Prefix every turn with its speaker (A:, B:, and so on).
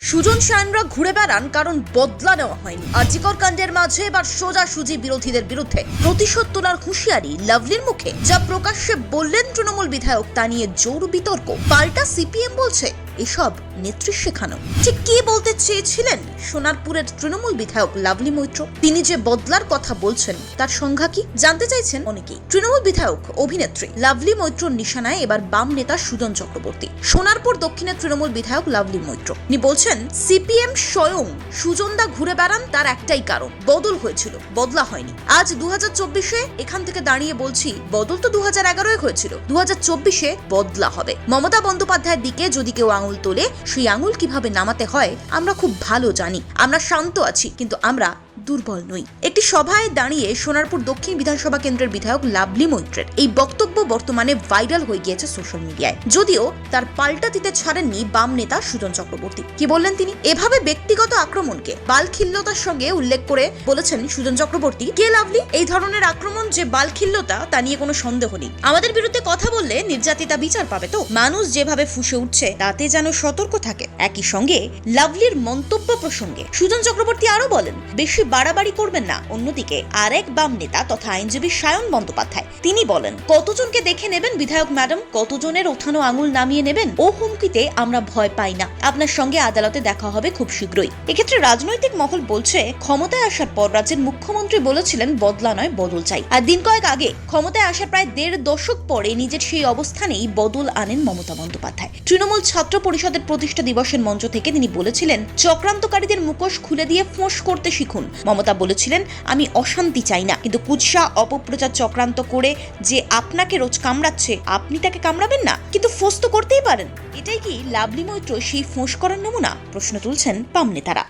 A: সুজন সায়নরা ঘুরে বেড়ান কারণ বদলা নেওয়া হয়নি। আরজিকর কাণ্ডের মাঝে এবার সোজাসুজি বিরোধীদের বিরুদ্ধে প্রতিশোধ তোলার হুঁশিয়ারি লাভলির মুখে। যা প্রকাশ্যে বললেন তৃণমূল বিধায়ক তা নিয়ে জোর বিতর্ক। পাল্টা সিপিএম বলছে এসব নেত্রী শেখানো। ঠিক কি বলতে চেয়েছিলেন সোনারপুরের তৃণমূল বিধায়ক লাভলি মৈত্র? তিনি যে বদলার কথা বলছেন তার সংজ্ঞা কি জানতে চাইছেন অনেকেই। তৃণমূল বিধায়ক অভিনেত্রী লাভলি মৈত্রর নিশানায় এবার বাম নেতা সুজন চক্রবর্তী। সোনারপুর দক্ষিণের তৃণমূল বিধায়ক লাভলি মৈত্র তিনি বলছেন সিপিএম স্বয়ং সুজনদা ঘুরে বেড়ান তার একটাই কারণ, বদল হয়েছিল, বদলা হয়নি। আজ 2024-এ এখান থেকে দাঁড়িয়ে বলছি বদল তো 2011-এ হয়েছিল, 2024-এ বদলা হবে। মমতা বন্দ্যোপাধ্যায়ের দিকে যদি কেউ আঙুল তোলে সেই আঙুল কিভাবে নামাতে হয় আমরা খুব ভালো জানি। আমরা শান্ত আছি কিন্তু আমরা দুর্বল নই। একটি সভায় দাঁড়িয়ে সোনারপুর দক্ষিণ বিধানসভা কেন্দ্রের বিধায়ক লাভলি মৈত্রের এই বক্তব্য বর্তমানে ভাইরাল হয়ে গিয়েছে সোশ্যাল মিডিয়ায়। যদিও তার পাল্টা দিতে ছাড়েননি বাম নেতা সুজন চক্রবর্তী। কি বললেন তিনি? এভাবে ব্যক্তিগত আক্রমণকে বালখিল্যতার সঙ্গে উল্লেখ করে বলেছেন সুজন চক্রবর্তী, কে লাভলি? এই ধরনের আক্রমণ যে বালখিল্যতা তা নিয়ে কোনো সন্দেহ নেই। আমাদের বিরুদ্ধে কথা বললে নির্যাতিতা বিচার পাবে তো? মানুষ যেভাবে ফুঁসে উঠছে তাতে যেন সতর্ক থাকে। একই সঙ্গে লাভলির মন্তব্য প্রসঙ্গে সুজন চক্রবর্তী আরো বলেন, বেশি বাড়াবাড়ি করবেন না। অন্যদিকে আরেক বাম নেতা তথা আইনজীবী সায়ন বন্দ্যোপাধ্যায় তিনি বলেন, কতজনকে দেখে নেবেন বিধায়ক ম্যাডাম, কতজনের ওঠানো আঙুল নামিয়ে নেবেন? ও হুমকিতে আমরা ভয় পাই না। আপনার সঙ্গে আদালতে দেখা হবে খুব শীঘ্রই। এক্ষেত্রে রাজনৈতিক মহল বলছে, ক্ষমতায় আসার পর রাজ্যের মুখ্যমন্ত্রী বলেছিলেন বদলা নয় বদল চাই। আর দিন কয়েক আগে ক্ষমতায় আসার প্রায় 1.5 দশক পরে নিজের সেই অবস্থানেই বদল আনেন মমতা বন্দ্যোপাধ্যায়। তৃণমূল ছাত্র পরিষদের প্রতিষ্ঠা দিবসের মঞ্চ থেকে তিনি বলেছিলেন, চক্রান্তকারীদের মুখোশ খুলে দিয়ে ফোঁস করতে শিখুন। মমতা বলেছিলেন, আমি অশান্তি চাই না, কিন্তু কুৎসা অপপ্রচার চক্রান্ত করে যে আপনাকে রোজ কামড়াচ্ছে আপনি তাকে কামড়াবেন না, কিন্তু ফোঁস তো করতেই পারেন। এটাই কি লাভলি মৈত্র সেই ফোঁস করার নমুনা? প্রশ্ন তুলছেন বাম নেতারা।